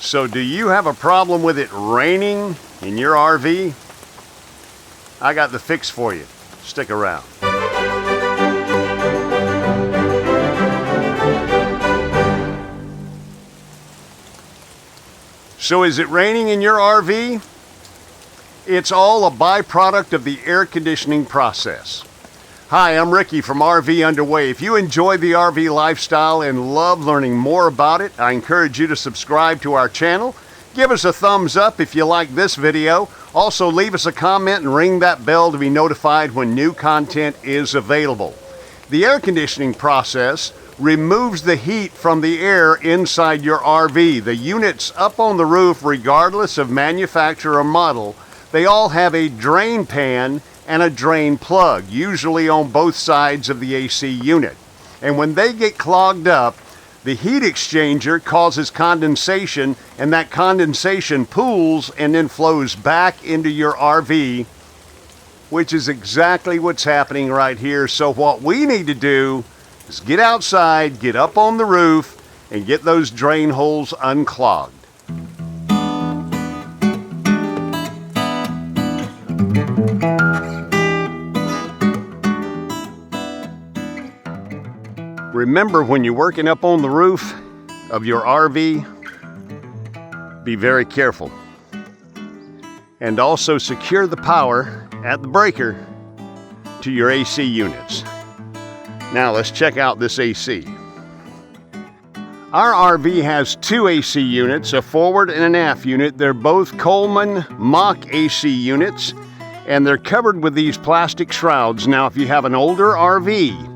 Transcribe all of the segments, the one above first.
So do you have a problem with it raining in your RV? I got the fix for you. Stick around. So is it raining in your RV? It's all a byproduct of the air conditioning process. Hi, I'm Ricky from RV Underway. If you enjoy the RV lifestyle and love learning more about it, I encourage you to subscribe to our channel. Give us a thumbs up if you like this video. Also, leave us a comment and ring that bell to be notified when new content is available. The air conditioning process removes the heat from the air inside your RV. The units up on the roof, regardless of manufacturer or model, they all have a drain pan and a drain plug, usually on both sides of the AC unit. And when they get clogged up, the heat exchanger causes condensation, and that condensation pools and then flows back into your RV, which is exactly what's happening right here. So what we need to do is get outside, get up on the roof, and get those drain holes unclogged. Remember, when you're working up on the roof of your RV, be very careful. And also secure the power at the breaker to your AC units. Now let's check out this AC. Our RV has two AC units, a forward and an aft unit. They're both Coleman Mach AC units, and they're covered with these plastic shrouds. Now, if you have an older RV,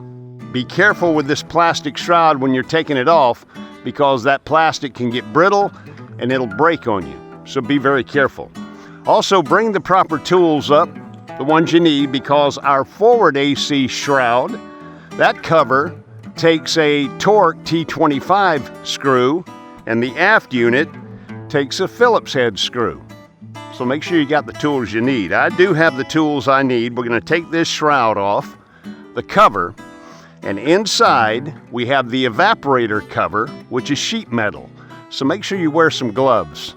be careful with this plastic shroud when you're taking it off, because that plastic can get brittle and it'll break on you. So be very careful. Also, bring the proper tools up, the ones you need, because our forward AC shroud, that cover takes a Torque T25 screw, and the aft unit takes a Phillips head screw. So make sure you got the tools you need. I do have the tools I need. We're going to take this shroud off, the cover, and inside we have the evaporator cover, which is sheet metal. So make sure you wear some gloves.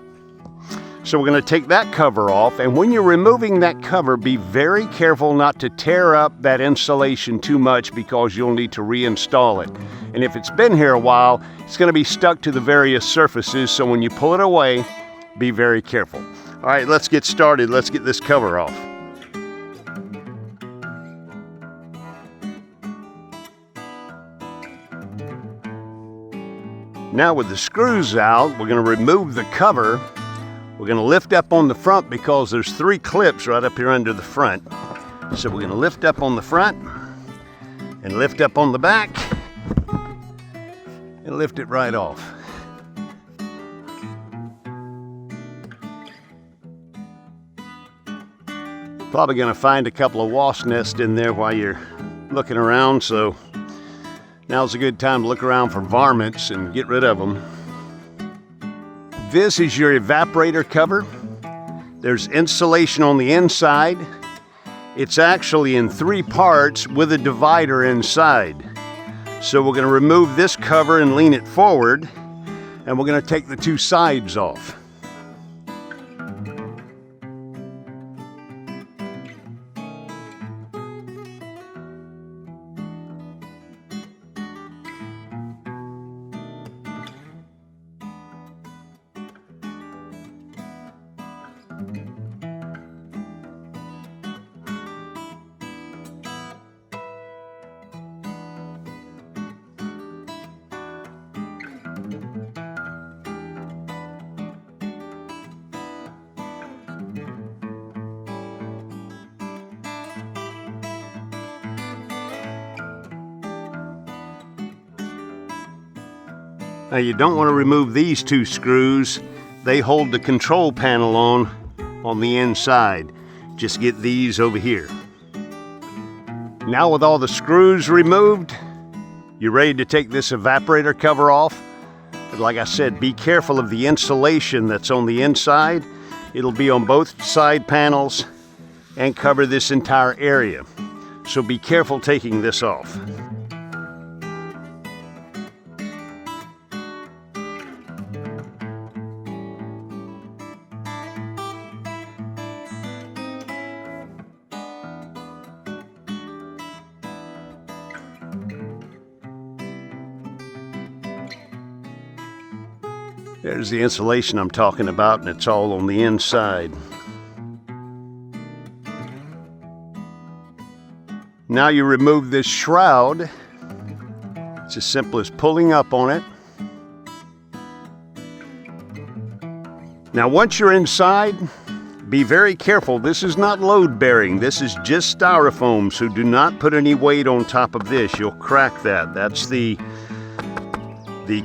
So we're going to take that cover off, and when you're removing that cover, be very careful not to tear up that insulation too much, because you'll need to reinstall it. And if it's been here a while, it's going to be stuck to the various surfaces, so when you pull it away, be very careful. All right, let's get started. Let's get this cover off. Now with the screws out, we're going to remove the cover. We're going to lift up on the front, because there's three clips right up here under the front. So we're going to lift up on the front and lift up on the back and lift it right off. Probably going to find a couple of wasp nests in there while you're looking around, so now's a good time to look around for varmints and get rid of them. This is your evaporator cover. There's insulation on the inside. It's actually in three parts with a divider inside. So we're going to remove this cover and lean it forward, and we're going to take the two sides off. Now you don't want to remove these two screws. They hold the control panel on the inside. Just get these over here. Now with all the screws removed, you're ready to take this evaporator cover off. But like I said, be careful of the insulation that's on the inside. It'll be on both side panels and cover this entire area. So be careful taking this off. There's the insulation I'm talking about, and it's all on the inside. Now you remove this shroud. It's as simple as pulling up on it. Now once you're inside, be very careful. This is not load bearing. This is just styrofoam, so do not put any weight on top of this. You'll crack that. That's the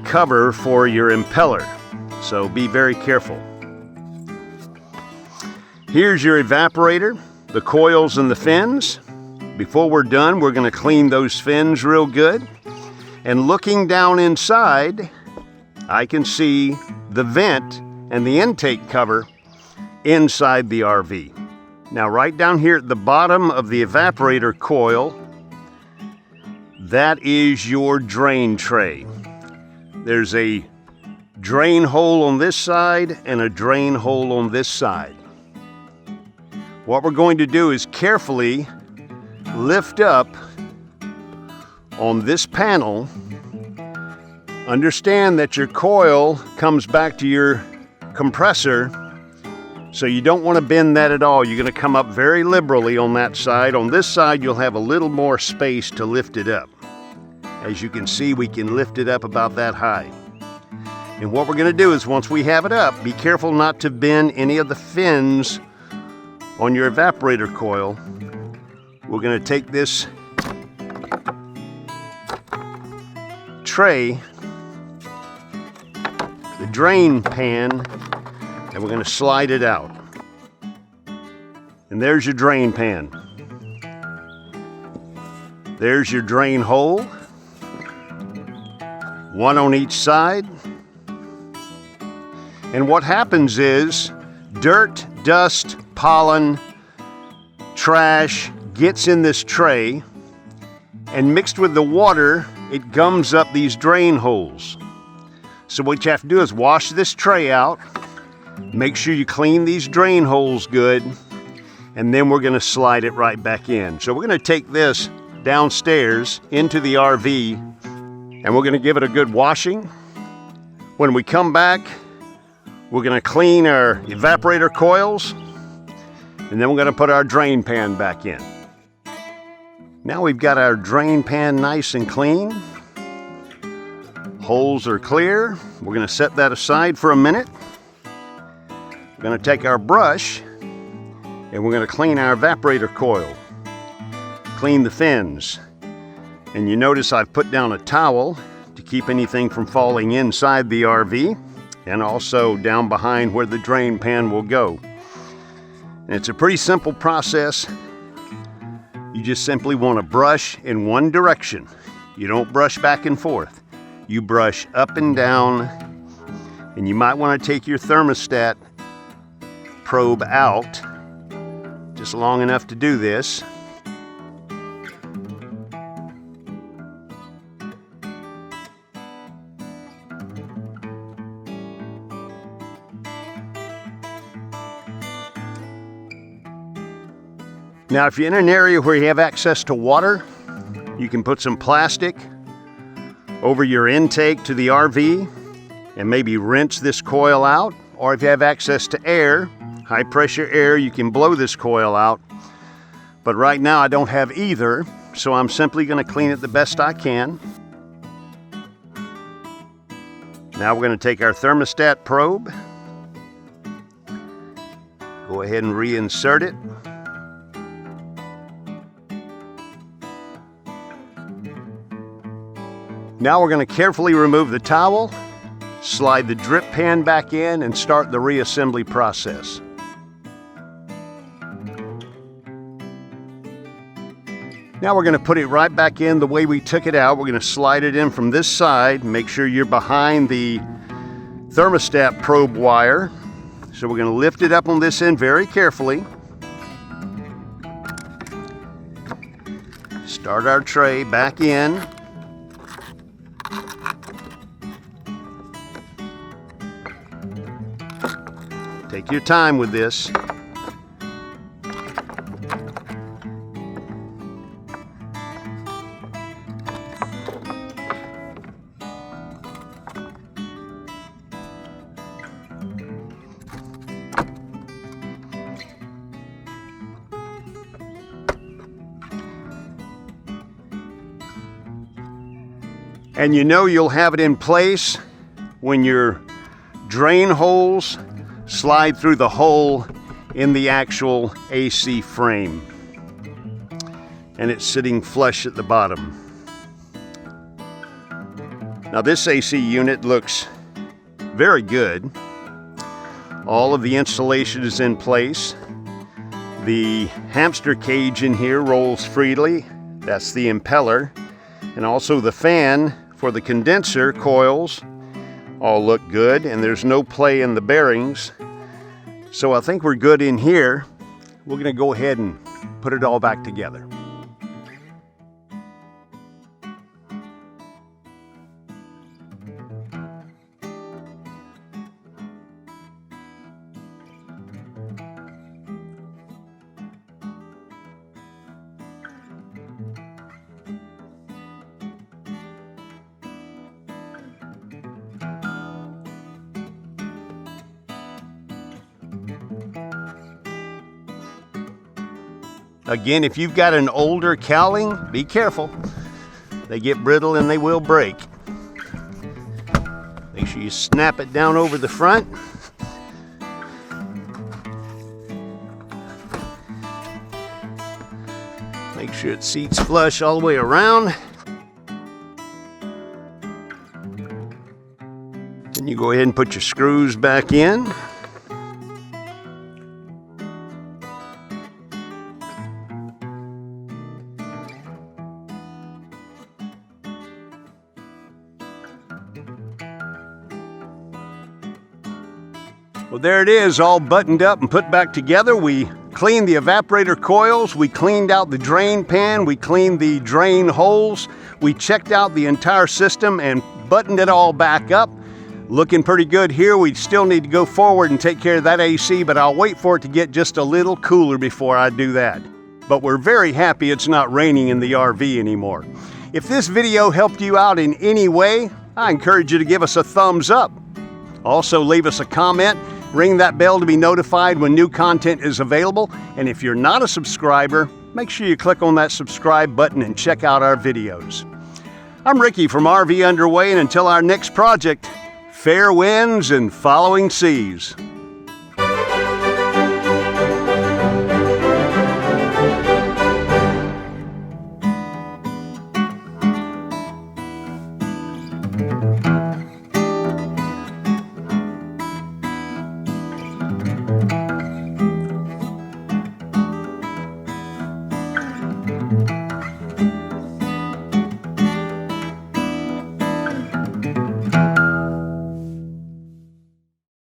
cover for your impeller. So be very careful. Here's your evaporator, the coils and the fins. Before we're done, we're going to clean those fins real good. And looking down inside, I can see the vent and the intake cover inside the RV. Now right down here at the bottom of the evaporator coil, that is your drain tray. There's a drain hole on this side and a drain hole on this side. What we're going to do is carefully lift up on this panel. Understand that your coil comes back to your compressor, so you don't want to bend that at all. You're going to come up very liberally on that side. On this side, you'll have a little more space to lift it up. As you can see, we can lift it up about that high. And what we're going to do is, once we have it up, be careful not to bend any of the fins on your evaporator coil. We're going to take this tray, the drain pan, and we're going to slide it out. And there's your drain pan. There's your drain hole, one on each side. And what happens is dirt, dust, pollen, trash gets in this tray, and mixed with the water, it gums up these drain holes. So what you have to do is wash this tray out, make sure you clean these drain holes good, and then we're going to slide it right back in. So we're going to take this downstairs into the RV, and we're going to give it a good washing. When we come back, we're going to clean our evaporator coils, and then we're going to put our drain pan back in. Now we've got our drain pan nice and clean. Holes are clear. We're going to set that aside for a minute. We're going to take our brush and we're going to clean our evaporator coil. Clean the fins. And you notice I've put down a towel to keep anything from falling inside the RV, and also down behind where the drain pan will go. And it's a pretty simple process. You just simply want to brush in one direction. You don't brush back and forth. You brush up and down, and you might want to take your thermostat probe out just long enough to do this. Now, if you're in an area where you have access to water, you can put some plastic over your intake to the RV and maybe rinse this coil out. Or if you have access to air, high pressure air, you can blow this coil out. But right now I don't have either, so I'm simply going to clean it the best I can. Now we're going to take our thermostat probe, go ahead and reinsert it. Now we're going to carefully remove the towel, slide the drip pan back in, and start the reassembly process. Now we're going to put it right back in the way we took it out. We're going to slide it in from this side. Make sure you're behind the thermostat probe wire. So we're going to lift it up on this end very carefully. Start our tray back in. Take your time with this. And you know you'll have it in place when your drain holes slide through the hole in the actual AC frame. And it's sitting flush at the bottom. Now this AC unit looks very good. All of the installation is in place. The hamster cage in here rolls freely. That's the impeller. And also the fan for the condenser coils all look good, and there's no play in the bearings. So I think we're good in here. We're gonna go ahead and put it all back together. Again, if you've got an older cowling, be careful. They get brittle and they will break. Make sure you snap it down over the front. Make sure it seats flush all the way around. Then you go ahead and put your screws back in. Well, there it is, all buttoned up and put back together. We cleaned the evaporator coils, we cleaned out the drain pan, we cleaned the drain holes, we checked out the entire system and buttoned it all back up. Looking pretty good here. We still need to go forward and take care of that AC, but I'll wait for it to get just a little cooler before I do that. But we're very happy it's not raining in the RV anymore. If this video helped you out in any way, I encourage you to give us a thumbs up. Also, leave us a comment. Ring that bell to be notified when new content is available. And if you're not a subscriber, make sure you click on that subscribe button and check out our videos. I'm Ricky from RV Underway, and until our next project, fair winds and following seas.